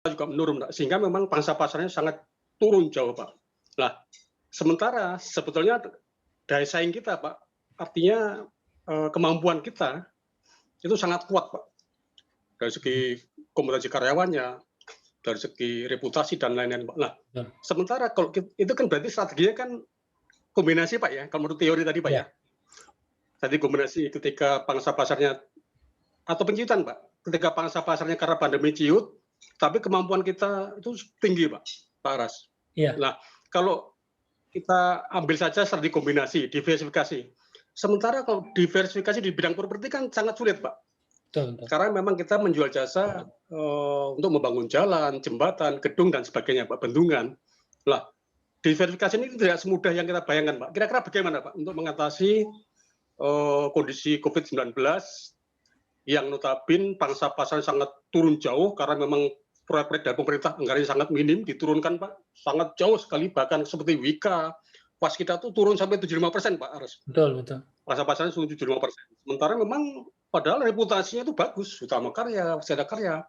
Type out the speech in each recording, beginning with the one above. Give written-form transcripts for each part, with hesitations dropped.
juga menurun, Pak, sehingga memang pangsa pasarnya sangat turun jauh, Pak. Nah, sementara sebetulnya daya saing kita, Pak, artinya kemampuan kita itu sangat kuat, Pak, dari segi kompetensi karyawannya, dari segi reputasi dan lain-lain, Pak. Nah, sementara kalau itu kan berarti strateginya kan kombinasi, Pak, ya, kalau menurut teori tadi, Pak, ya. Tadi kombinasi ketika pangsa pasarnya atau penciutan, Pak. Ketika pangsa pasarnya karena pandemi ciut, tapi kemampuan kita itu tinggi, Pak Aras. Nah, kalau kita ambil saja strategi kombinasi, diversifikasi. Sementara kalau diversifikasi di bidang properti kan sangat sulit, Pak. Karena memang kita menjual jasa untuk membangun jalan, jembatan, gedung, dan sebagainya, Pak, bendungan. Lah, diversifikasi ini tidak semudah yang kita bayangkan, Pak. Kira-kira bagaimana, Pak, untuk mengatasi kondisi COVID-19 yang notabene pangsa pasar sangat turun jauh karena memang proyek-proyek dari pemerintah anggarannya sangat minim, diturunkan, Pak, sangat jauh sekali, bahkan seperti Wika, waskita itu turun sampai 75%, Pak Aras. Betul. Pangsa pasarnya turun 75%. Sementara memang padahal reputasinya itu bagus, Utama Karya, Waskita Karya.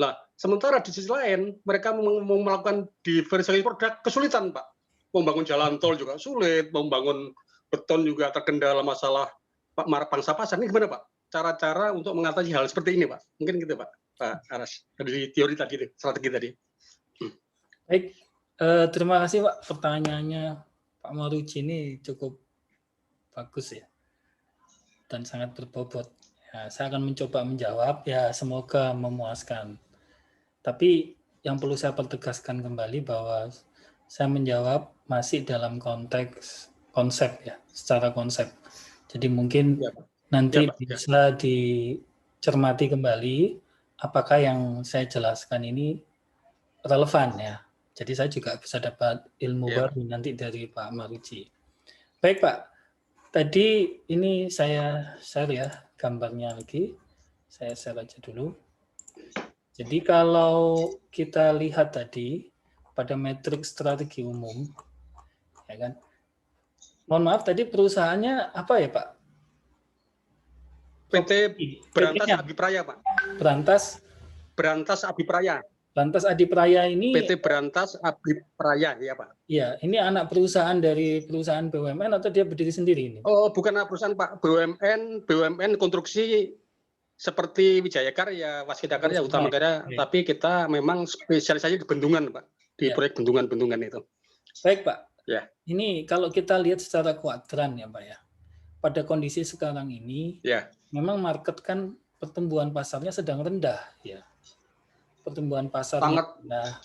Nah, sementara di sisi lain mereka mau melakukan diversifikasi produk kesulitan, Pak. Membangun jalan tol juga sulit, membangun beton juga terkendala masalah pangsa pasar. Ini gimana, Pak? Cara-cara untuk mengatasi hal seperti ini, Pak? Mungkin gitu, Pak Aras. Dari teori tadi, strategi tadi. Baik, terima kasih, Pak. Pertanyaannya Pak Maruji ini cukup bagus ya, dan sangat berbobot. Ya, saya akan mencoba menjawab, ya semoga memuaskan. Tapi yang perlu saya pertegaskan kembali bahwa saya menjawab masih dalam konteks konsep ya, secara konsep. Jadi mungkin nanti bisa dicermati kembali apakah yang saya jelaskan ini relevan ya. Jadi saya juga bisa dapat ilmu baru nanti dari Pak Maruji. Baik, Pak. Tadi ini saya share ya gambarnya lagi. Saya share aja dulu. Jadi kalau kita lihat tadi pada metrik strategi umum, ya kan? Mohon maaf tadi perusahaannya apa ya, Pak? PT Berantas Abipraya, Pak. Berantas Abipraya. Berantas Adipraya ini PT Berantas Abipraya, ya, Pak. Iya, ini anak perusahaan dari perusahaan BUMN atau dia berdiri sendiri ini? Oh, bukan anak perusahaan, Pak. BUMN konstruksi seperti Wijaya Karya, Waskita Karya, Utama Karya, tapi kita memang spesialisasi di bendungan, Pak. Di proyek bendungan-bendungan itu. Baik, Pak. Ya. Ini kalau kita lihat secara kuadran ya, Pak ya. Pada kondisi sekarang ini, memang market kan pertumbuhan pasarnya sedang rendah ya. Pertumbuhan pasarnya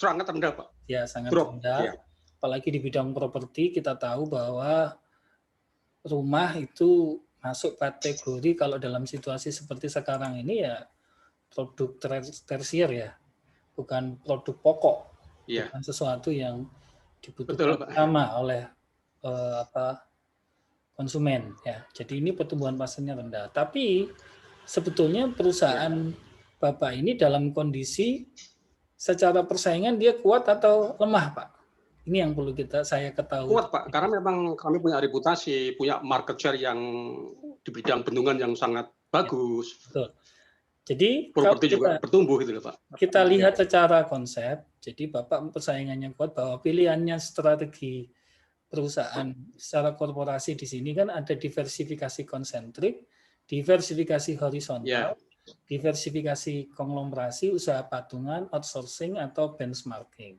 sangat rendah, Pak. Ya, sangat rendah. Apalagi di bidang properti kita tahu bahwa rumah itu masuk kategori kalau dalam situasi seperti sekarang ini ya produk tersier ya, bukan produk pokok, bukan sesuatu yang dibutuhkan utama oleh konsumen ya. Jadi ini pertumbuhan pasarnya rendah. Tapi sebetulnya perusahaan Bapak ini dalam kondisi secara persaingan dia kuat atau lemah, Pak? Ini yang perlu saya ketahui. Kuat, Pak, karena memang kami punya reputasi, punya market share yang di bidang bendungan yang sangat bagus. Betul. Jadi properti juga bertumbuh gitu loh, Pak. Kita lihat secara konsep, jadi Bapak persaingannya kuat bahwa pilihannya strategi perusahaan secara korporasi di sini kan ada diversifikasi konsentrik, diversifikasi horizontal, diversifikasi konglomerasi, usaha patungan, outsourcing, atau benchmarking.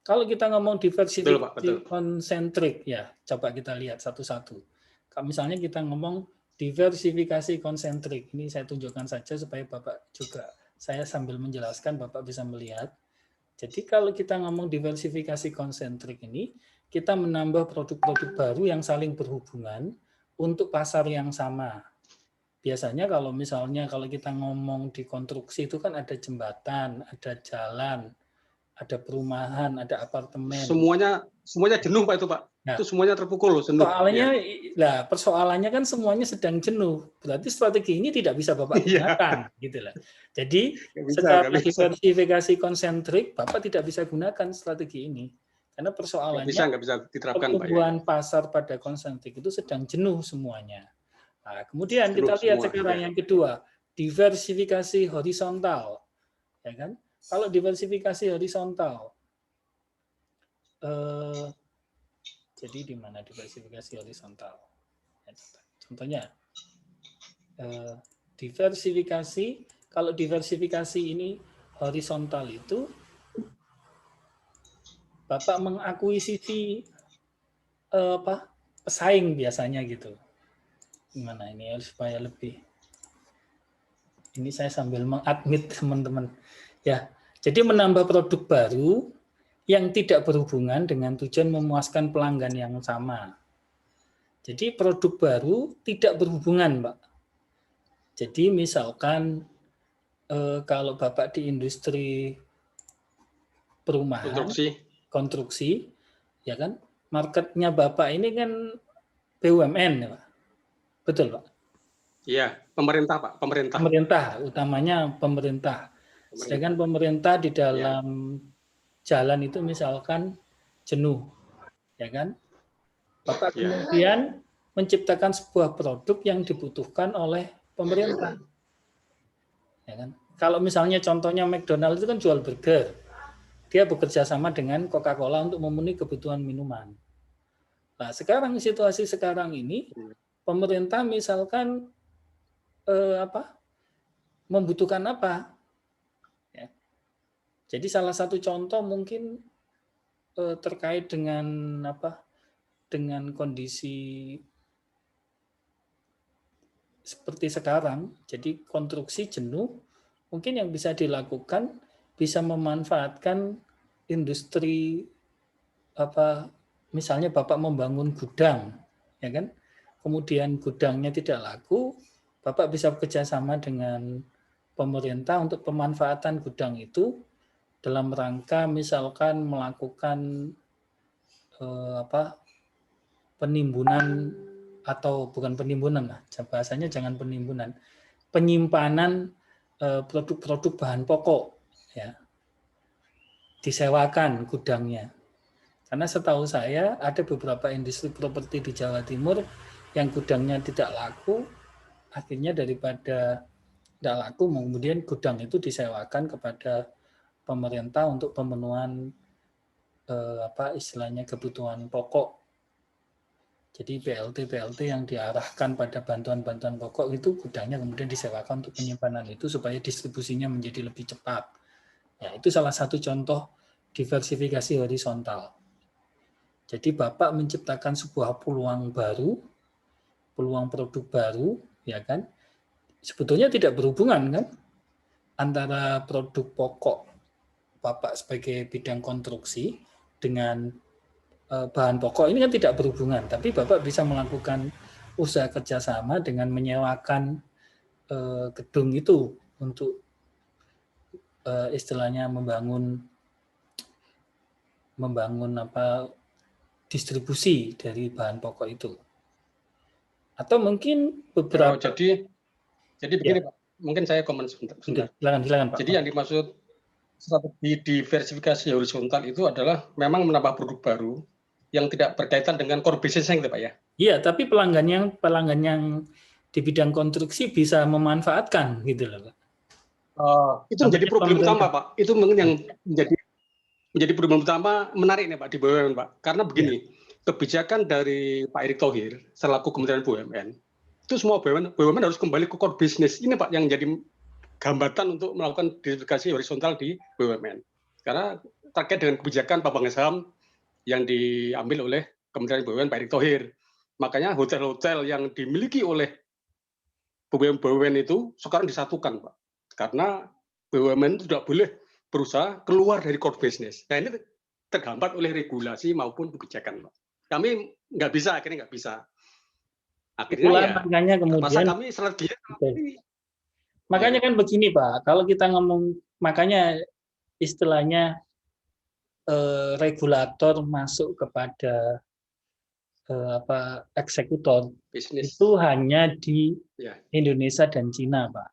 Kalau kita ngomong diversifikasi konsentrik, ya coba kita lihat satu-satu. Kalau misalnya kita ngomong diversifikasi konsentrik, ini saya tunjukkan saja supaya Bapak juga, saya sambil menjelaskan Bapak bisa melihat. Jadi kalau kita ngomong diversifikasi konsentrik ini, kita menambah produk-produk baru yang saling berhubungan untuk pasar yang sama. Biasanya kalau misalnya kalau kita ngomong di konstruksi itu kan ada jembatan, ada jalan, ada perumahan, ada apartemen. Semuanya jenuh, Pak, itu, Pak. Nah, itu semuanya terpukul jenuh. Persoalannya kan semuanya sedang jenuh. Berarti strategi ini tidak bisa Bapak gunakan, gitu lah. Jadi secara diversifikasi konsentrik Bapak tidak bisa gunakan strategi ini. Karena persoalannya nggak bisa diterapkan, pertumbuhan pasar pada konsentrik itu sedang jenuh semuanya. Nah, kemudian kita lihat sekarang yang kedua, diversifikasi horizontal, ya kan? Kalau diversifikasi horizontal, jadi di mana diversifikasi horizontal? Contohnya, diversifikasi, kalau diversifikasi ini horizontal itu, Bapak mengakuisisi pesaing biasanya gitu. Gimana ini supaya lebih, ini saya sambil mengadmit teman-teman ya. Jadi menambah produk baru yang tidak berhubungan dengan tujuan memuaskan pelanggan yang sama. Jadi produk baru tidak berhubungan, Pak. Jadi misalkan kalau Bapak di industri perumahan, konstruksi, ya kan, marketnya Bapak ini kan BUMN, ya, Pak. Betul, Pak? Iya, pemerintah, Pak. Pemerintah, utamanya pemerintah. Sedangkan pemerintah di dalam jalan itu misalkan jenuh, ya kan? Bapak kemudian menciptakan sebuah produk yang dibutuhkan oleh pemerintah, ya kan? Kalau misalnya contohnya McDonald itu kan jual burger, dia bekerja sama dengan Coca-Cola untuk memenuhi kebutuhan minuman. Nah, sekarang situasi sekarang ini pemerintah misalkan membutuhkan apa? Ya. Jadi salah satu contoh mungkin terkait dengan dengan kondisi seperti sekarang. Jadi konstruksi jenuh, mungkin yang bisa dilakukan bisa memanfaatkan industri misalnya Bapak membangun gudang, ya kan? Kemudian gudangnya tidak laku, Bapak bisa bekerja sama dengan pemerintah untuk pemanfaatan gudang itu dalam rangka misalkan melakukan penimbunan atau bukan penimbunan lah, bahasanya jangan penimbunan, penyimpanan produk-produk bahan pokok, ya, disewakan gudangnya. Karena setahu saya ada beberapa industri properti di Jawa Timur yang gudangnya tidak laku, akhirnya daripada tidak laku, kemudian gudang itu disewakan kepada pemerintah untuk pemenuhan istilahnya kebutuhan pokok. Jadi BLT yang diarahkan pada bantuan-bantuan pokok itu gudangnya kemudian disewakan untuk penyimpanan itu supaya distribusinya menjadi lebih cepat. Ya, itu salah satu contoh diversifikasi horizontal. Jadi Bapak menciptakan sebuah peluang baru, peluang produk baru, ya kan? Sebetulnya tidak berhubungan kan antara produk pokok Bapak sebagai bidang konstruksi dengan bahan pokok ini kan tidak berhubungan, tapi Bapak bisa melakukan usaha kerjasama dengan menyewakan gedung itu untuk istilahnya membangun distribusi dari bahan pokok itu. Atau mungkin beberapa. Jadi begini, Pak. Mungkin saya komen sebentar. Silakan, Pak. Jadi yang dimaksud strategi diversifikasi horizontal itu adalah memang menambah produk baru yang tidak berkaitan dengan core business gitu, Pak ya. Iya, tapi pelanggan yang di bidang konstruksi bisa memanfaatkan gitu loh, Pak. Itu menjadi problem utama, Pak. Itu mungkin yang menjadi problem utama menarik nih, Pak, di BUMN, Pak. Karena begini, kebijakan dari Pak Erick Thohir selaku Kementerian BUMN, itu semua BUMN harus kembali ke core business. Ini, Pak, yang jadi gambatan untuk melakukan diversifikasi horizontal di BUMN. Karena terkait dengan kebijakan Pak Saham yang diambil oleh Kementerian BUMN Pak Erick Thohir. Makanya hotel-hotel yang dimiliki oleh BUMN itu sekarang disatukan, Pak. Karena BUMN itu tidak boleh berusaha keluar dari core business. Nah, ini terhambat oleh regulasi maupun kebijakan, Pak. Kami nggak bisa, akhirnya nggak bisa. Akhirnya makanya kemudian kami strategi. Makanya kan begini, Pak. Kalau kita ngomong, makanya istilahnya regulator masuk kepada eksekutor bisnis itu hanya di Indonesia dan Cina, Pak.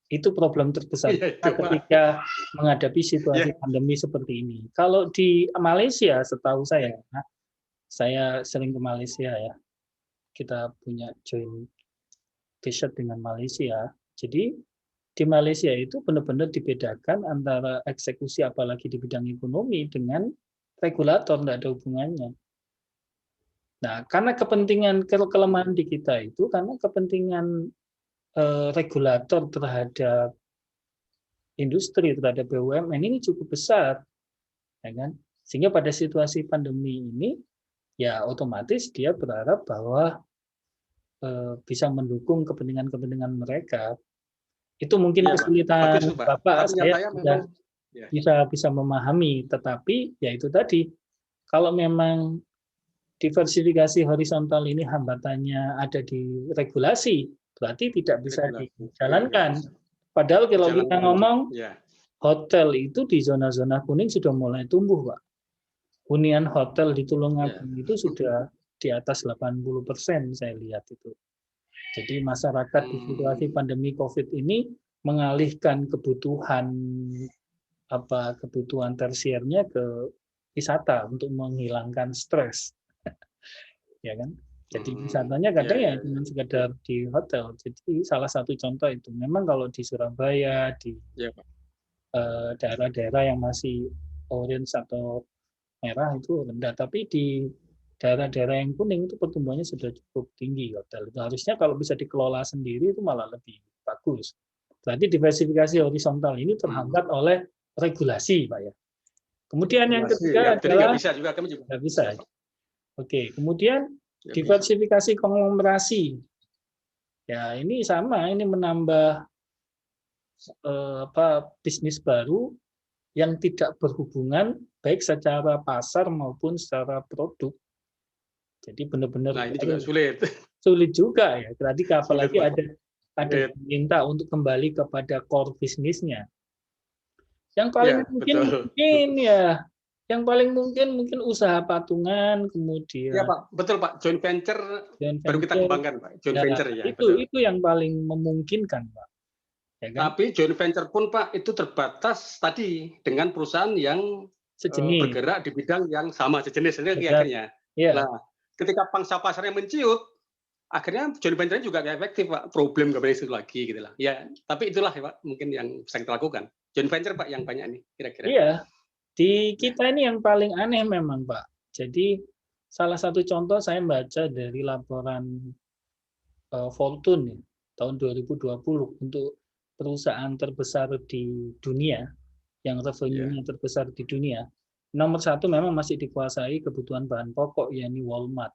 Itu problem terbesar ketika menghadapi situasi pandemi seperti ini. Kalau di Malaysia, setahu saya sering ke Malaysia ya. Kita punya joint visit dengan Malaysia. Jadi di Malaysia itu benar-benar dibedakan antara eksekusi apalagi di bidang ekonomi dengan regulator, tidak ada hubungannya. Nah, karena kepentingan kelemahan di kita itu karena kepentingan regulator terhadap industri, terhadap BUMN ini cukup besar, ya kan? Sehingga pada situasi pandemi ini, ya otomatis dia berharap bahwa bisa mendukung kepentingan-kepentingan mereka. Itu mungkin Iya, Pak. kesulitan Bagus itu, Pak. Bapak, Artinya saya saya sudah memang ya. bisa memahami, tetapi ya itu tadi, kalau memang diversifikasi horizontal ini hambatannya ada di regulasi, berarti tidak bisa Regulasi. Nggak dijalankan. bisa. Padahal kalau kita Dijalankan. ngomong Ya. hotel itu di zona-zona kuning sudah mulai tumbuh, Pak. Hunian hotel di Tulungagung itu sudah di atas 80% saya lihat itu. Jadi masyarakat di situasi pandemi COVID ini mengalihkan kebutuhan tersiernya ke wisata untuk menghilangkan stres. Ya kan? Jadi wisatanya kadang ya cuma sekedar di hotel. Jadi salah satu contoh itu. Memang kalau di Surabaya, di daerah-daerah yang masih orange atau merah itu rendah. Tapi di daerah-daerah yang kuning itu pertumbuhannya sudah cukup tinggi hotel. Itu harusnya kalau bisa dikelola sendiri itu malah lebih bagus. Berarti diversifikasi horizontal ini terhambat oleh regulasi, Pak ya. Kemudian yang ketiga adalah nggak bisa juga, kami juga nggak bisa. Oke, kemudian diversifikasi konglomerasi. Ya, ini sama, ini menambah bisnis baru yang tidak berhubungan baik secara pasar maupun secara produk. Jadi benar-benar nah, ini juga sulit juga ya. Tadi apalagi ada minta untuk kembali kepada core bisnisnya. Yang paling mungkin usaha patungan, kemudian ya Pak, betul Pak, joint venture baru kita kembangkan Pak, joint venture ya. Itu yang paling memungkinkan Pak. Ya kan? Tapi joint venture pun Pak itu terbatas tadi dengan perusahaan yang bergerak di bidang yang sama sejenis akhirnya. Ya. Nah, ketika pangsa pasarnya menciut, akhirnya joint venture juga nggak efektif Pak, problem nggak berhasil lagi gitu lah. Ya, tapi itulah ya Pak mungkin yang bisa kita lakukan. Joint venture Pak yang banyak nih kira-kira. Iya. Di kita ini yang paling aneh memang Pak. Jadi salah satu contoh saya baca dari laporan Fortune tahun 2020 untuk perusahaan terbesar di dunia yang revenue-nya terbesar di dunia. Nomor 1 memang masih dikuasai kebutuhan bahan pokok yakni Walmart.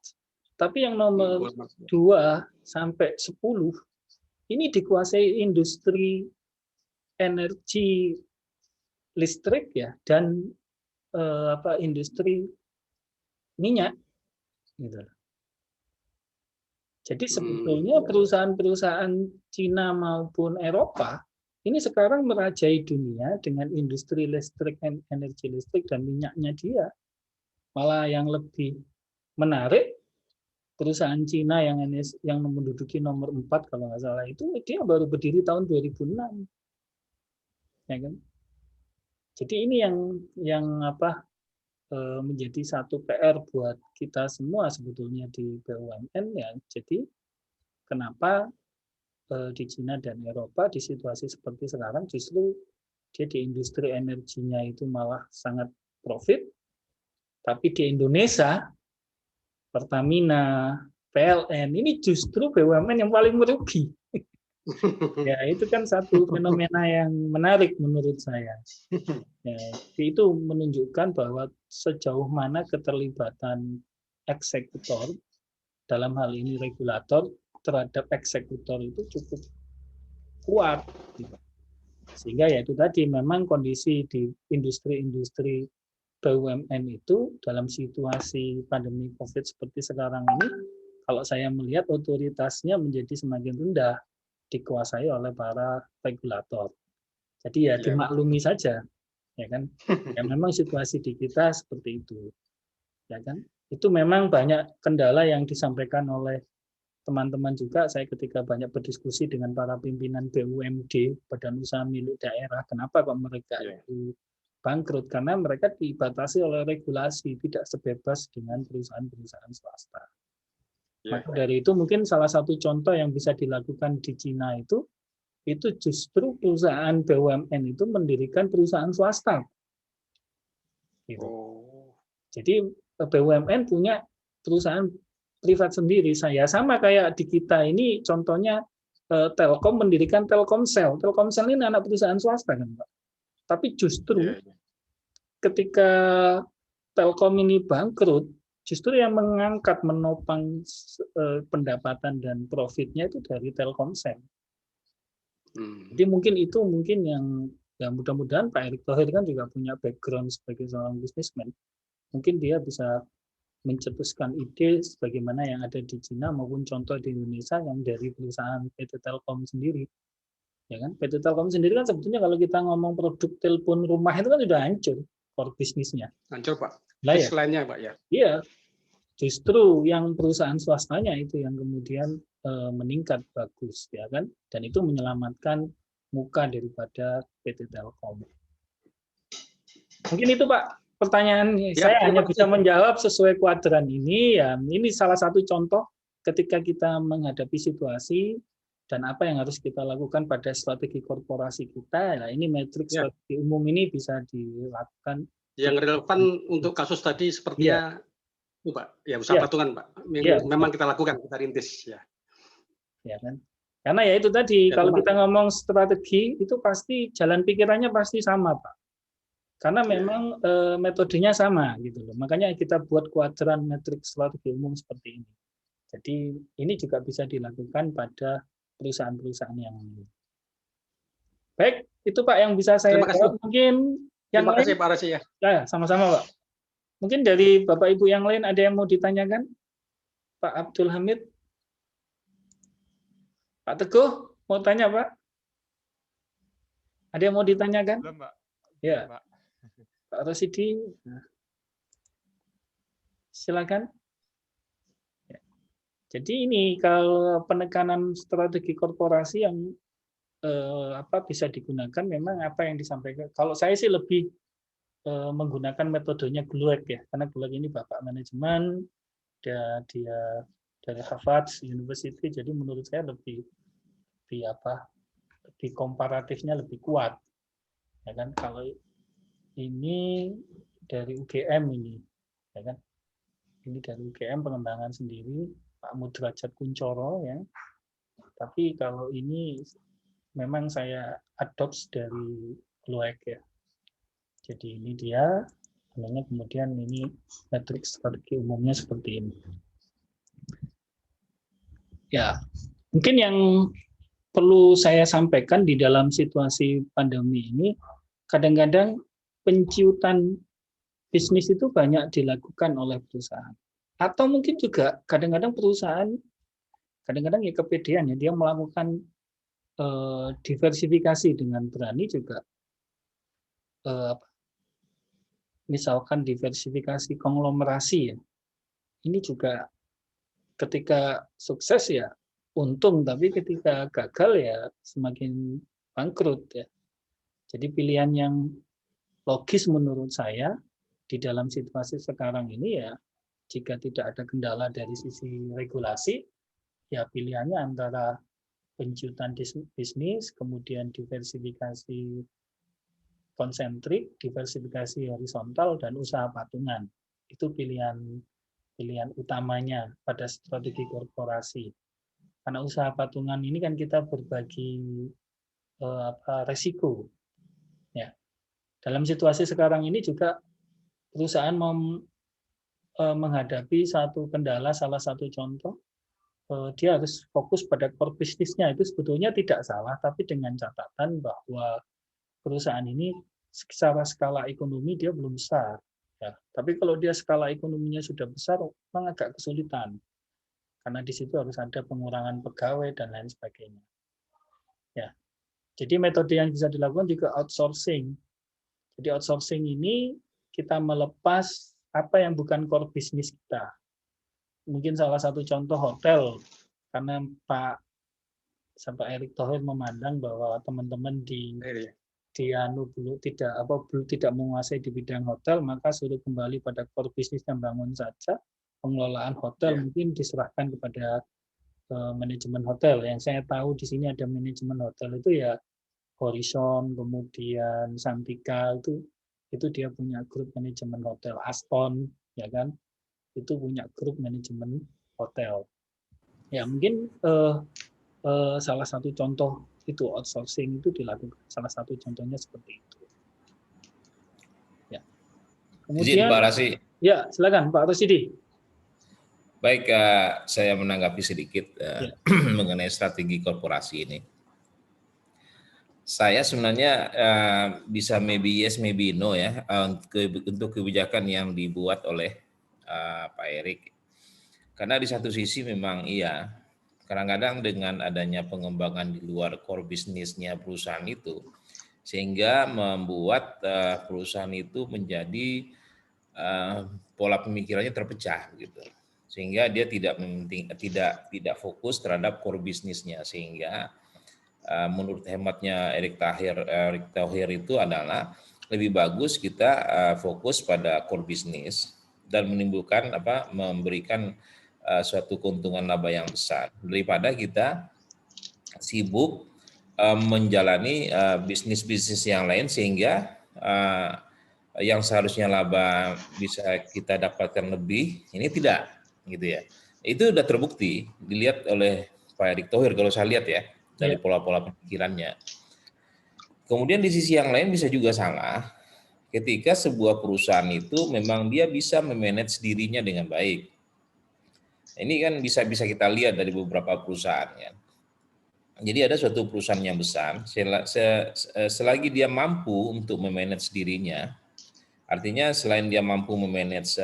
Tapi yang nomor 2 sampai 10 ini dikuasai industri energi listrik ya dan industri minyak gitu. Jadi sebetulnya perusahaan-perusahaan Cina maupun Eropa ini sekarang merajai dunia dengan industri listrik, energi listrik dan minyaknya dia. Malah yang lebih menarik perusahaan Cina yang menduduki nomor 4 kalau nggak salah itu dia baru berdiri tahun 2006. Ya kan? Jadi ini yang menjadi satu PR buat kita semua sebetulnya di BUMN ya. Jadi kenapa di Cina dan Eropa di situasi seperti sekarang justru dia di industri energinya itu malah sangat profit, tapi di Indonesia Pertamina, PLN ini justru BUMN yang paling merugi. Ya itu kan satu fenomena yang menarik menurut saya. Ya, itu menunjukkan bahwa sejauh mana keterlibatan eksekutor dalam hal ini regulator terhadap eksekutor itu cukup kuat. Sehingga ya itu tadi memang kondisi di industri-industri BUMN itu dalam situasi pandemi COVID seperti sekarang ini, kalau saya melihat otoritasnya menjadi semakin rendah dikuasai oleh para regulator. Jadi ya dimaklumi saja. Ya kan, ya memang situasi di kita seperti itu, ya kan, itu memang banyak kendala yang disampaikan oleh teman-teman juga. Saya ketika banyak berdiskusi dengan para pimpinan BUMD, badan usaha milik daerah, kenapa kok mereka itu bangkrut? Karena mereka dibatasi oleh regulasi, tidak sebebas dengan perusahaan-perusahaan swasta. Maka dari itu mungkin salah satu contoh yang bisa dilakukan di Cina itu itu justru perusahaan BUMN itu mendirikan perusahaan swasta. Gitu. Oh. Jadi BUMN punya perusahaan privat sendiri. Saya sama kayak di kita ini contohnya Telkom mendirikan Telkomsel. Telkomsel ini anak perusahaan swasta kan, Pak. Tapi justru ketika Telkom ini bangkrut, justru yang mengangkat menopang pendapatan dan profitnya itu dari Telkomsel. Jadi mungkin itu yang ya mudah-mudahan Pak Erick Thohir kan juga punya background sebagai seorang businessman. Mungkin dia bisa mencetuskan ide sebagaimana yang ada di Cina maupun contoh di Indonesia yang dari perusahaan PT Telkom sendiri. Ya kan? PT Telkom sendiri kan sebetulnya kalau kita ngomong produk telepon rumah itu kan sudah hancur core bisnisnya. Hancur, Pak. Lah ya. Lainnya, Pak, ya. Iya. Justru yang perusahaan swastanya itu yang kemudian meningkat bagus, ya kan? Dan itu menyelamatkan muka daripada PT Telkom. Mungkin itu Pak pertanyaan ya, saya hanya bisa menjawab sesuai kuadran ini ya. Ini salah satu contoh ketika kita menghadapi situasi dan apa yang harus kita lakukan pada strategi korporasi kita. Nah, ini matriks strategi umum ini bisa dilakukan. Yang relevan untuk kasus tadi sepertinya Pak, ya usaha patungan Pak. Memang kita lakukan, kita rintis ya. Ya kan? Karena ya itu tadi kalau kita ngomong strategi itu pasti jalan pikirannya pasti sama Pak. Karena memang metodenya sama gitu loh. Makanya kita buat kuadran matriks strategi umum seperti ini. Jadi ini juga bisa dilakukan pada perusahaan-perusahaan yang lain. Baik, itu Pak yang bisa saya jawab. Mungkin yang lain. Terima kasih Pak Rasi ya. Ya, sama-sama Pak. Mungkin dari Bapak Ibu yang lain ada yang mau ditanyakan? Pak Abdul Hamid? Pak Teguh, mau tanya Pak? Ada yang mau ditanyakan? Belum Pak. Ya. Pak Rosidi, silakan. Ya. Jadi ini kalau penekanan strategi korporasi yang bisa digunakan memang apa yang disampaikan. Kalau saya sih lebih menggunakan metodenya GLUEC ya, karena GLUEC ini bapak manajemen, dia dari Harvard University, jadi menurut saya lebih komparatifnya lebih kuat, ya kan? Kalau ini dari UGM ini, ya kan? Ini dari UGM pengembangan sendiri, Pak Mudrajat Kuncoro ya. Tapi kalau ini memang saya adopt dari GLUEC ya. Jadi ini dia, kemudian ini matriks strategi umumnya seperti ini. Ya, mungkin yang perlu saya sampaikan di dalam situasi pandemi ini, kadang-kadang penciutan bisnis itu banyak dilakukan oleh perusahaan. Atau mungkin juga kadang-kadang perusahaan, kadang-kadang ya kepedean ya, dia melakukan diversifikasi dengan berani juga. Misalkan diversifikasi konglomerasi ya, ini juga ketika sukses ya untung, tapi ketika gagal ya semakin bangkrut ya. Jadi pilihan yang logis menurut saya di dalam situasi sekarang ini ya, jika tidak ada kendala dari sisi regulasi, ya pilihannya antara penciutan bisnis, kemudian diversifikasi konsentrik, diversifikasi horizontal, dan usaha patungan. Itu pilihan utamanya pada strategi korporasi. Karena usaha patungan ini kan kita berbagi resiko. Ya. Dalam situasi sekarang ini juga perusahaan menghadapi satu kendala, salah satu contoh, dia harus fokus pada core bisnisnya. Itu sebetulnya tidak salah, tapi dengan catatan bahwa perusahaan ini secara skala ekonomi dia belum besar. Ya. Tapi kalau dia skala ekonominya sudah besar, memang agak kesulitan. Karena di situ harus ada pengurangan pegawai dan lain sebagainya. Ya. Jadi metode yang bisa dilakukan juga outsourcing. Jadi outsourcing ini kita melepas apa yang bukan core bisnis kita. Mungkin salah satu contoh hotel, karena Pak Erick Thohir memandang bahwa teman-teman tidak menguasai di bidang hotel, maka suruh kembali pada core bisnis yang bangun saja. Pengelolaan hotel mungkin diserahkan kepada manajemen hotel. Yang saya tahu di sini ada manajemen hotel itu ya Horizon, kemudian Santika itu dia punya grup manajemen hotel. Aston, ya kan, itu punya grup manajemen hotel. Ya mungkin salah satu contoh itu outsourcing itu dilakukan. Salah satu contohnya seperti itu. Ya. Izin Kemudian, Pak Rasi. ya silakan Pak Rusidi. Baik, saya menanggapi sedikit Ya. mengenai strategi korporasi ini. Saya sebenarnya bisa maybe yes, maybe no ya untuk kebijakan yang dibuat oleh Pak Erik. Karena di satu sisi memang iya, kadang-kadang dengan adanya pengembangan di luar core bisnisnya perusahaan itu, sehingga membuat perusahaan itu menjadi pola pemikirannya terpecah gitu. Sehingga dia tidak fokus terhadap core bisnisnya, sehingga menurut hematnya Erick Thohir itu adalah lebih bagus kita fokus pada core bisnis dan memberikan suatu keuntungan laba yang besar daripada kita sibuk menjalani bisnis-bisnis yang lain, sehingga yang seharusnya laba bisa kita dapatkan lebih, ini tidak gitu ya. Itu sudah terbukti dilihat oleh Pak Erick Thohir kalau saya lihat ya, dari pola-pola pemikirannya. Kemudian di sisi yang lain bisa juga salah ketika sebuah perusahaan itu memang dia bisa memanage dirinya dengan baik. Ini kan bisa kita lihat dari beberapa perusahaan ya. Jadi ada suatu perusahaan yang besar, selagi dia mampu untuk memanage dirinya, artinya selain dia mampu memanage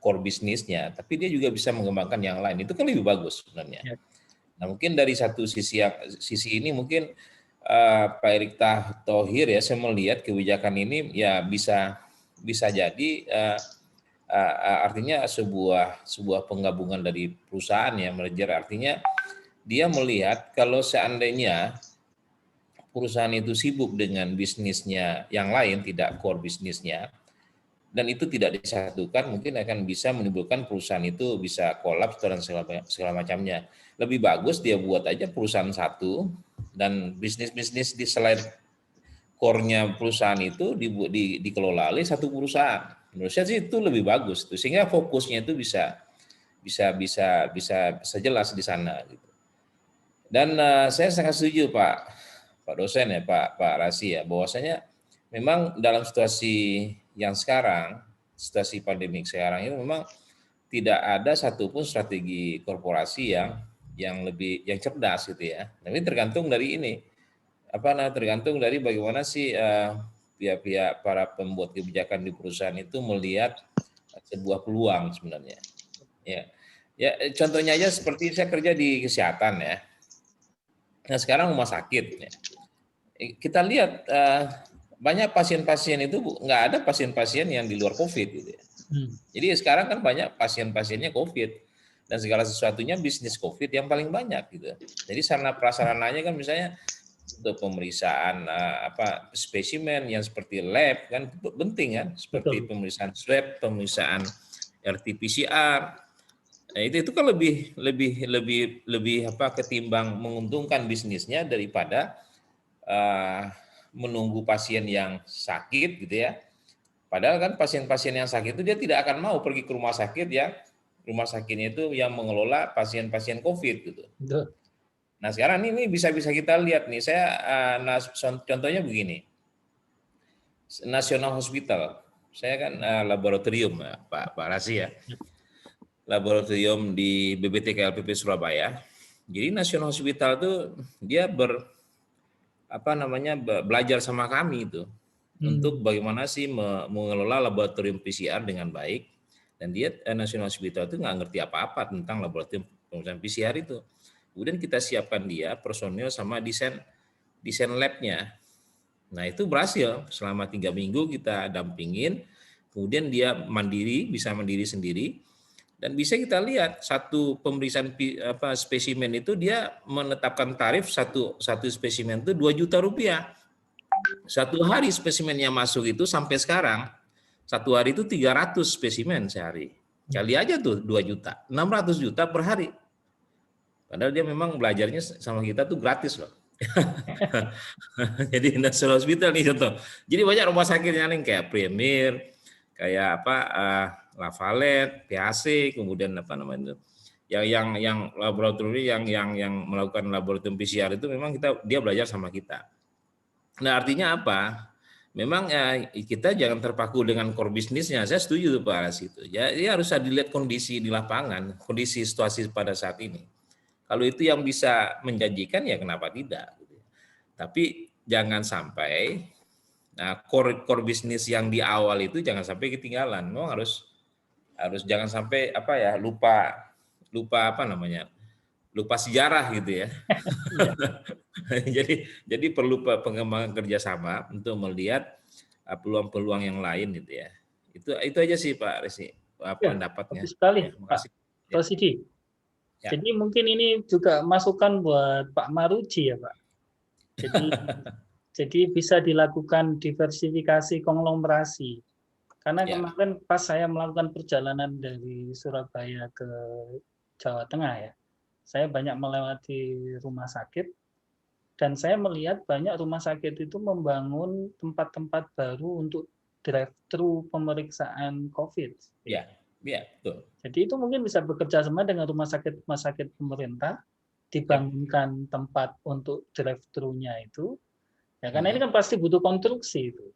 core bisnisnya, tapi dia juga bisa mengembangkan yang lain. Itu kan lebih bagus sebenarnya. Ya. Nah mungkin dari satu sisi ini mungkin Pak Erick Thohir ya, saya melihat kebijakan ini ya bisa jadi artinya sebuah penggabungan dari perusahaan ya, merger. Artinya dia melihat kalau seandainya perusahaan itu sibuk dengan bisnisnya yang lain, tidak core bisnisnya, dan itu tidak disatukan, mungkin akan bisa menimbulkan perusahaan itu bisa kolaps dan segala macamnya. Lebih bagus dia buat aja perusahaan satu, dan bisnis-bisnis di selain core-nya perusahaan itu dikelola oleh satu perusahaan. Menurut saya sih itu lebih bagus, sehingga fokusnya itu bisa jelas di sana. Gitu. Dan saya sangat setuju Pak dosen ya, Pak Rasi ya, bahwasanya memang dalam situasi yang sekarang, situasi pandemik sekarang ini memang tidak ada satupun strategi korporasi yang cerdas gitu ya. Tapi tergantung dari ini, tergantung dari bagaimana sih pihak-pihak para pembuat kebijakan di perusahaan itu melihat sebuah peluang sebenarnya. Ya contohnya aja seperti saya kerja di kesehatan ya. Nah sekarang rumah sakit ya. Kita lihat banyak pasien-pasien itu nggak ada pasien-pasien yang di luar COVID gitu ya. Jadi sekarang kan banyak pasien-pasiennya COVID dan segala sesuatunya bisnis COVID yang paling banyak gitu. Jadi sarana prasarananya kan misalnya untuk pemeriksaan spesimen yang seperti lab kan penting kan, seperti pemeriksaan swab, pemeriksaan RT-PCR. Nah, itu kan lebih ketimbang menguntungkan bisnisnya daripada menunggu pasien yang sakit gitu ya. Padahal kan pasien-pasien yang sakit itu dia tidak akan mau pergi ke rumah sakit ya. Rumah sakitnya itu yang mengelola pasien-pasien COVID gitu. Nah sekarang ini bisa kita lihat nih. Saya contohnya begini. National Hospital. Saya kan laboratorium Pak Rasi ya. Laboratorium di BBT KLPP Surabaya. Jadi National Hospital itu dia belajar sama kami itu untuk bagaimana sih mengelola laboratorium PCR dengan baik, dan dia National Hospital itu nggak ngerti apa-apa tentang laboratorium pemeriksaan PCR itu. Kemudian kita siapkan dia personil sama desain labnya. Nah itu berhasil selama 3 minggu kita dampingin, kemudian dia bisa mandiri sendiri. Dan bisa kita lihat satu pemeriksaan spesimen itu dia menetapkan tarif satu spesimen itu 2 juta rupiah. Satu hari spesimennya masuk itu sampai sekarang, satu hari itu 300 spesimen sehari. Kali aja tuh 2 juta, 600 juta per hari. Padahal dia memang belajarnya sama kita tuh gratis loh. Jadi National Hospital nih contoh. Jadi banyak rumah sakit yang lain kayak Premier, kayak apa Lavalette, PHC, kemudian apa namanya itu. Yang laboratorium yang melakukan laboratorium PCR itu memang dia belajar sama kita. Nah, artinya apa? Memang kita jangan terpaku dengan core bisnisnya. Saya setuju tuh Pak Aras itu. Ya, harus dilihat kondisi di lapangan, kondisi situasi pada saat ini. Kalau itu yang bisa menjanjikan ya kenapa tidak? Tapi jangan sampai core bisnis yang di awal itu jangan sampai ketinggalan. Memang harus jangan sampai lupa apa namanya? Lupa sejarah gitu ya. jadi perlu pengembangan kerjasama untuk melihat peluang-peluang yang lain gitu ya. Itu aja sih Pak Resi pendapatnya. Bagus sekali Terima Pak kasih. Rosidi. Ya. Jadi mungkin ini juga masukan buat Pak Maruji ya Pak. Jadi bisa dilakukan diversifikasi konglomerasi. Karena kemarin pas saya melakukan perjalanan dari Surabaya ke Jawa Tengah ya, saya banyak melewati rumah sakit dan saya melihat banyak rumah sakit itu membangun tempat-tempat baru untuk drive-thru pemeriksaan COVID. Ya, betul. Jadi itu mungkin bisa bekerja sama dengan rumah sakit pemerintah, dibangunkan tempat untuk drive-thru-nya itu. Ya, karena ini kan pasti butuh konstruksi itu.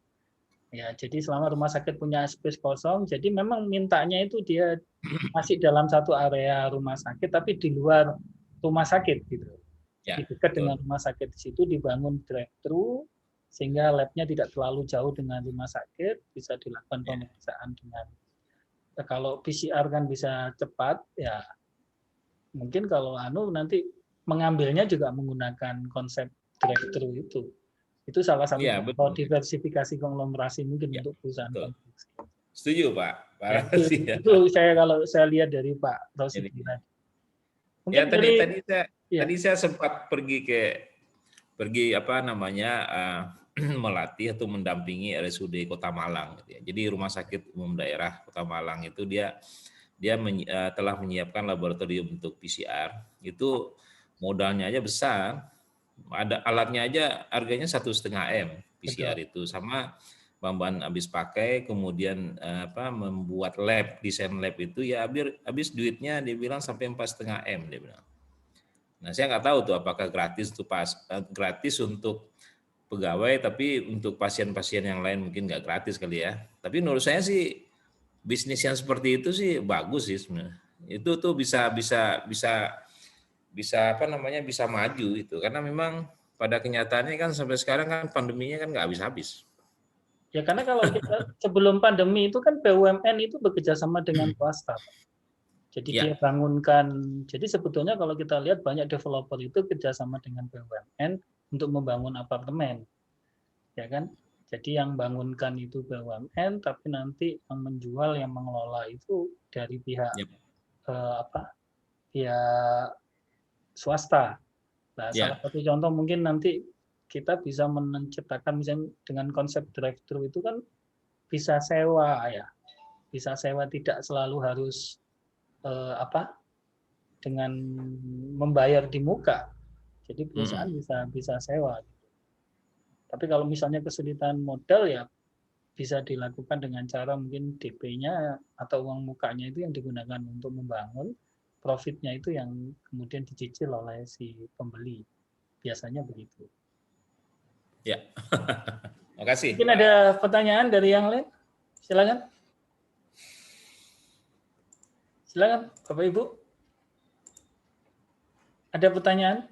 Ya, jadi selama rumah sakit punya space kosong, jadi memang mintanya itu dia masih dalam satu area rumah sakit, tapi di luar rumah sakit gitu. Ya, di dekat dengan rumah sakit di situ dibangun drive-thru, sehingga labnya tidak terlalu jauh dengan rumah sakit, bisa dilakukan pemeriksaan dengan. Kalau PCR kan bisa cepat, ya mungkin kalau nanti mengambilnya juga menggunakan konsep drive-thru itu. Itu salah satu diversifikasi konglomerasi mungkin untuk perusahaan konstruksi. Setuju Pak. Itu kalau saya lihat dari Pak Rosidi tadi. Ya tadi saya sempat pergi melatih atau mendampingi RSUD Kota Malang. Jadi Rumah Sakit Umum Daerah Kota Malang itu dia telah menyiapkan laboratorium untuk PCR. Itu modalnya aja besar. Ada alatnya aja harganya 1,5 M PCR itu, sama bahan habis pakai, kemudian membuat desain lab itu ya habis duitnya dia bilang sampai 4,5 M dia bilang. Nah saya nggak tahu tuh apakah gratis untuk pegawai, tapi untuk pasien-pasien yang lain mungkin nggak gratis kali ya. Tapi menurut saya sih bisnis yang seperti itu sih bagus sih sebenarnya. Itu tuh bisa maju itu, karena memang pada kenyataannya kan sampai sekarang kan pandeminya kan nggak habis-habis. Ya karena kalau kita sebelum pandemi itu kan BUMN itu bekerja sama dengan swasta. Jadi dia bangunkan, jadi sebetulnya kalau kita lihat banyak developer itu kerjasama dengan BUMN untuk membangun apartemen, ya kan? Jadi yang bangunkan itu BUMN, tapi nanti yang menjual, yang mengelola itu dari pihak pihak swasta. Nah, salah satu contoh mungkin nanti kita bisa menciptakan misalnya dengan konsep drive-thru itu kan bisa sewa ya, bisa sewa tidak selalu harus dengan membayar di muka. Jadi perusahaan bisa sewa. Tapi kalau misalnya kesulitan modal ya bisa dilakukan dengan cara mungkin DP-nya atau uang mukanya itu yang digunakan untuk membangun, profitnya itu yang kemudian dicicil oleh si pembeli. Biasanya begitu. Ya, makasih. Mungkin ada pertanyaan dari yang lain? Silakan. Silakan, Bapak Ibu. Ada pertanyaan?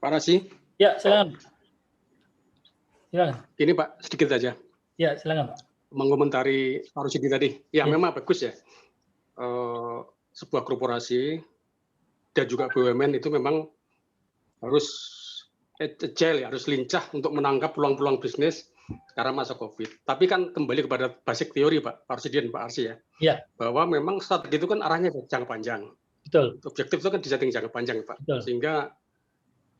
Pak Rasi? Ya, silakan. Silakan. Ini Pak, sedikit saja. Ya, silakan Pak. Mengomentari Pak Rusidi tadi. Ya, memang bagus ya. Sebuah korporasi dan juga BUMN itu memang harus agile, harus lincah untuk menangkap peluang-peluang bisnis karena masa COVID. Tapi kan kembali kepada basic teori Pak Rusidi dan Pak Arsi ya. Ya. Bahwa memang strategi itu kan arahnya jangka panjang. Betul. Objektif itu kan disetting jangka panjang Pak. Betul. Sehingga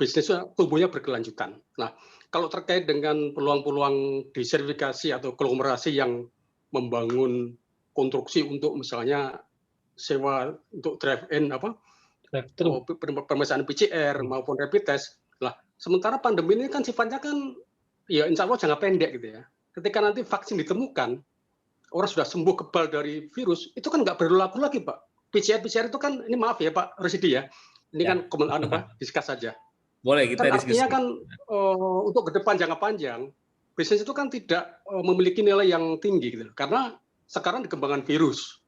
bisnisnya tumbuhnya berkelanjutan. Nah, kalau terkait dengan peluang-peluang diversifikasi atau konglomerasi yang membangun konstruksi untuk misalnya sewa untuk drive-in Drive-thru. pemeriksaan PCR maupun rapid test. Lah, sementara pandemi ini kan sifatnya kan ya insya Allah jangka pendek gitu ya. Ketika nanti vaksin ditemukan, orang sudah sembuh kebal dari virus, itu kan nggak berlaku lagi, Pak. PCR itu kan, ini maaf ya Pak Rusidi ya, ini Ya. kan diskus saja. Boleh kita Kan diskusi. artinya kan untuk ke depan jangka panjang, bisnis itu kan tidak memiliki nilai yang tinggi gitu. Karena sekarang dikembangkan virus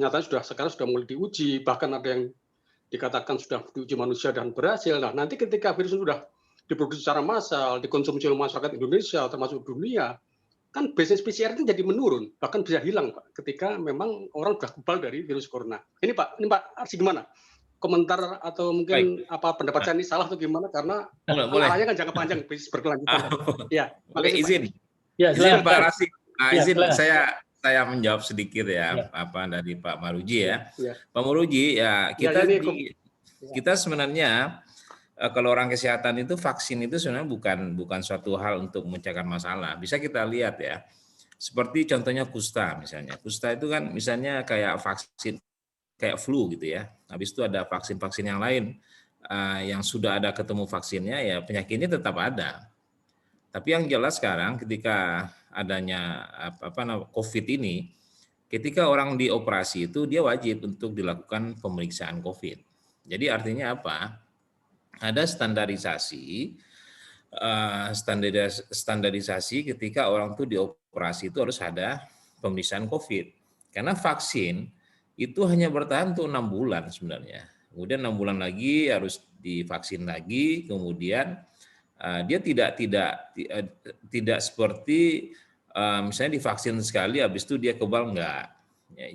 nyatanya sekarang sudah mulai diuji, bahkan ada yang dikatakan sudah diuji manusia dan berhasil. Nah, nanti ketika virus itu sudah diproduksi secara massal, dikonsumsi oleh masyarakat Indonesia termasuk dunia, kan bisnis PCR itu jadi menurun, bahkan bisa hilang Pak, ketika memang orang sudah kebal dari virus corona. Ini Pak Arsi gimana? Komentar atau mungkin apa pendapat saya ini salah atau gimana? Karena arahnya kan jangka panjang, bisnis berkelanjutan. Ya, makasih, izin. Ya, izin Pak Rasik. Izin silakan. saya menjawab sedikit ya, dari Pak Maruji ya. Pak Maruji ya, kita sebenarnya kalau orang kesehatan itu vaksin itu sebenarnya bukan suatu hal untuk memecahkan masalah. Bisa kita lihat ya. Seperti contohnya kusta misalnya. Kusta itu kan misalnya kayak vaksin kayak flu gitu ya. Habis itu ada vaksin-vaksin yang lain yang sudah ada ketemu vaksinnya ya penyakitnya tetap ada. Tapi yang jelas sekarang ketika adanya COVID ini, ketika orang dioperasi itu dia wajib untuk dilakukan pemeriksaan COVID. Jadi artinya apa? Ada standarisasi ketika orang tuh dioperasi itu harus ada pemeriksaan COVID. Karena vaksin itu hanya bertahan untuk 6 bulan sebenarnya. Kemudian 6 bulan lagi harus divaksin lagi, kemudian dia tidak seperti misalnya divaksin sekali habis itu dia kebal, enggak.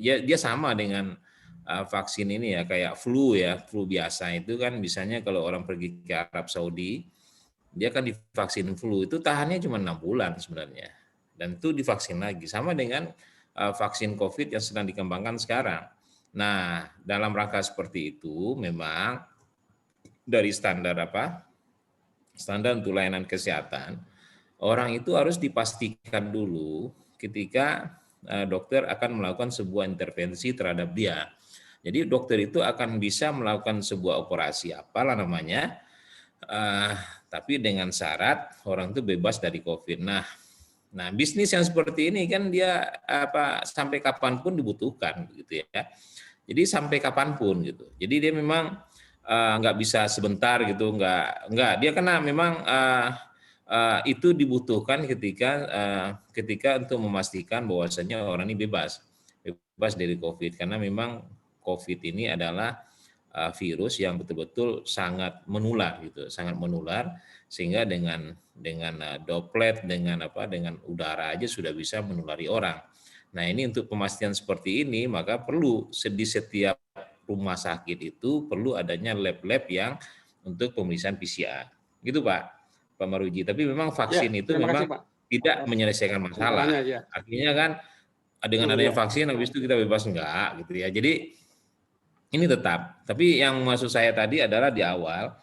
Dia sama dengan vaksin ini ya, kayak flu biasa itu kan misalnya kalau orang pergi ke Arab Saudi, dia kan divaksin flu itu tahannya cuma 6 bulan sebenarnya. Dan itu divaksin lagi, sama dengan vaksin COVID yang sedang dikembangkan sekarang. Nah, dalam rangka seperti itu memang dari standar untuk layanan kesehatan, orang itu harus dipastikan dulu ketika dokter akan melakukan sebuah intervensi terhadap dia. Jadi dokter itu akan bisa melakukan sebuah operasi apalah namanya, tapi dengan syarat orang itu bebas dari COVID. Nah, bisnis yang seperti ini kan dia sampai kapanpun dibutuhkan gitu ya. Jadi sampai kapanpun gitu. Jadi dia memang nggak bisa sebentar gitu, nggak. Dia karena memang itu dibutuhkan ketika untuk memastikan bahwasanya orang ini bebas dari COVID, karena memang COVID ini adalah virus yang betul-betul sangat menular gitu, sangat menular, sehingga dengan droplet dengan udara aja sudah bisa menulari orang. Nah, ini untuk pemastian seperti ini maka perlu di setiap rumah sakit itu perlu adanya lab-lab yang untuk pemeriksaan PCR. Gitu Pak Maruji. Tapi memang vaksin itu memang tidak menyelesaikan masalah. Artinya kan dengan adanya vaksin habis itu kita bebas, enggak gitu ya. Jadi ini tetap. Tapi yang maksud saya tadi adalah di awal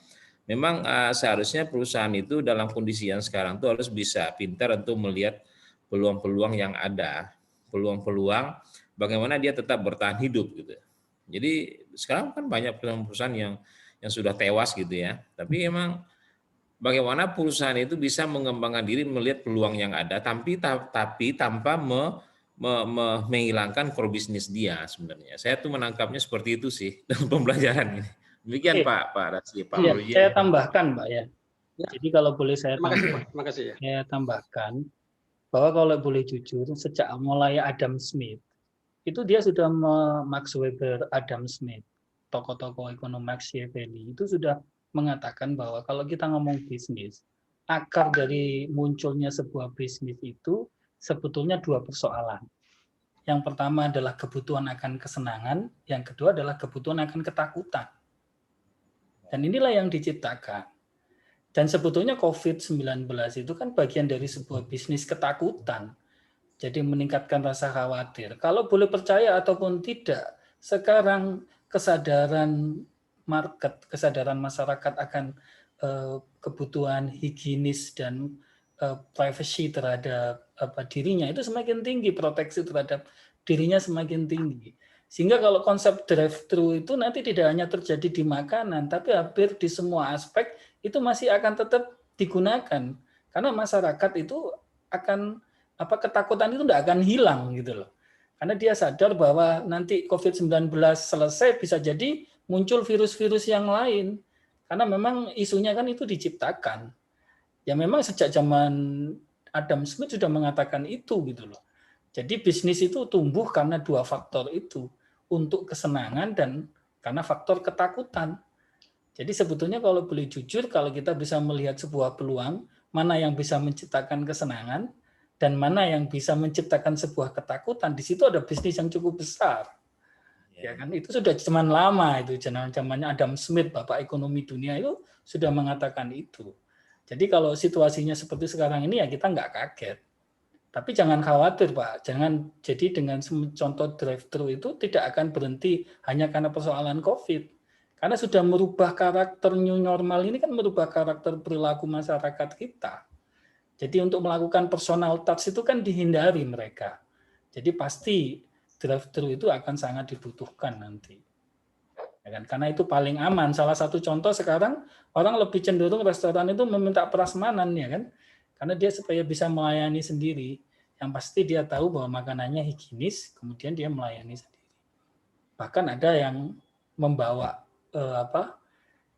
memang seharusnya perusahaan itu dalam kondisi yang sekarang itu harus bisa pintar untuk melihat peluang-peluang yang ada, peluang-peluang bagaimana dia tetap bertahan hidup gitu. Jadi sekarang kan banyak perusahaan yang sudah tewas gitu ya. Tapi emang bagaimana perusahaan itu bisa mengembangkan diri melihat peluang yang ada, tapi tanpa menghilangkan core bisnis dia sebenarnya. Saya tuh menangkapnya seperti itu sih dalam pembelajaran ini. Demikian Pak Rasli, Pak Maruji. Saya tambahkan Pak ya. Jadi kalau boleh saya tambahkan bahwa kalau boleh jujur, sejak mulai Adam Smith itu dia sudah Max Weber, Adam Smith, tokoh-tokoh ekonom Machiavelli itu sudah mengatakan bahwa kalau kita ngomong bisnis, akar dari munculnya sebuah bisnis itu sebetulnya dua persoalan. Yang pertama adalah kebutuhan akan kesenangan, yang kedua adalah kebutuhan akan ketakutan. Dan inilah yang diciptakan. Dan sebetulnya COVID-19 itu kan bagian dari sebuah bisnis ketakutan. Jadi meningkatkan rasa khawatir. Kalau boleh percaya ataupun tidak, sekarang kesadaran market, kesadaran masyarakat akan kebutuhan higienis dan privacy terhadap dirinya itu semakin tinggi, proteksi terhadap dirinya semakin tinggi. Sehingga kalau konsep drive-thru itu nanti tidak hanya terjadi di makanan, tapi hampir di semua aspek itu masih akan tetap digunakan. Karena masyarakat itu akan ketakutan itu tidak akan hilang gitu loh. Karena dia sadar bahwa nanti COVID-19 selesai bisa jadi muncul virus-virus yang lain. Karena memang isunya kan itu diciptakan. Ya memang sejak zaman Adam Smith sudah mengatakan itu gitu loh. Jadi bisnis itu tumbuh karena dua faktor itu. Untuk kesenangan dan karena faktor ketakutan. Jadi sebetulnya kalau boleh jujur, kalau kita bisa melihat sebuah peluang, mana yang bisa menciptakan kesenangan, dan mana yang bisa menciptakan sebuah ketakutan, di situ ada bisnis yang cukup besar. Ya kan, itu sudah zaman lama, itu zamannya Adam Smith, bapak ekonomi dunia itu sudah mengatakan itu. Jadi kalau situasinya seperti sekarang ini ya kita nggak kaget. Tapi jangan khawatir Pak, jangan jadi dengan contoh drive-thru itu tidak akan berhenti hanya karena persoalan COVID. Karena sudah merubah karakter new normal ini kan merubah karakter perilaku masyarakat kita. Jadi untuk melakukan personal touch itu kan dihindari mereka. Jadi pasti drive-thru itu akan sangat dibutuhkan nanti. Ya kan? Karena itu paling aman. Salah satu contoh sekarang orang lebih cenderung restoran itu meminta prasmanan ya kan. Karena dia supaya bisa melayani sendiri. Yang pasti dia tahu bahwa makanannya higienis, kemudian dia melayani sendiri. Bahkan ada yang membawa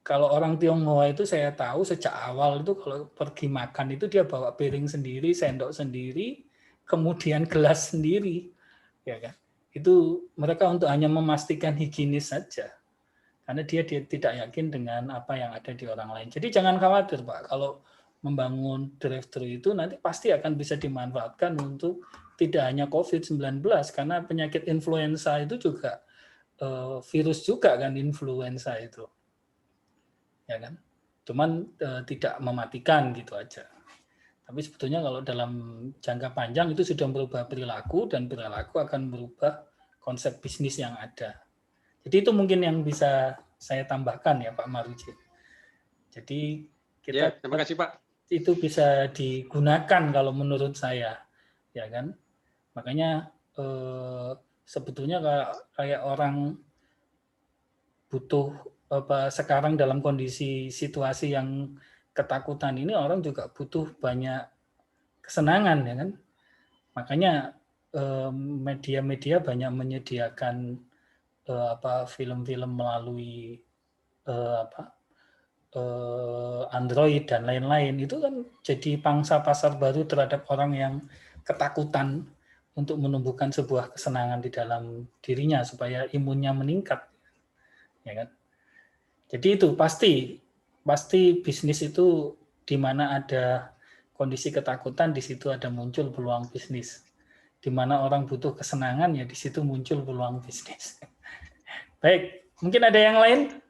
kalau orang Tionghoa itu saya tahu sejak awal itu kalau pergi makan itu dia bawa piring sendiri, sendok sendiri, kemudian gelas sendiri, ya kan? Itu mereka untuk hanya memastikan higienis saja. Karena dia tidak yakin dengan apa yang ada di orang lain. Jadi jangan khawatir Pak, kalau membangun drive-thru itu nanti pasti akan bisa dimanfaatkan untuk tidak hanya COVID-19 karena penyakit influenza itu juga virus juga kan influenza itu. Ya kan? Cuman tidak mematikan gitu aja. Tapi sebetulnya kalau dalam jangka panjang itu sudah merubah perilaku dan perilaku akan merubah konsep bisnis yang ada. Jadi itu mungkin yang bisa saya tambahkan ya Pak Maruji. Jadi kita terima kasih Pak. Itu bisa digunakan kalau menurut saya, ya kan? Makanya sebetulnya kayak orang butuh sekarang dalam kondisi situasi yang ketakutan ini orang juga butuh banyak kesenangan, ya kan? Makanya media-media banyak menyediakan film-film melalui Android dan lain-lain, itu kan jadi pangsa pasar baru terhadap orang yang ketakutan untuk menumbuhkan sebuah kesenangan di dalam dirinya supaya imunnya meningkat, ya kan? Jadi itu pasti bisnis itu di mana ada kondisi ketakutan, di situ ada muncul peluang bisnis. Di mana orang butuh kesenangan ya di situ muncul peluang bisnis. Baik, mungkin ada yang lain?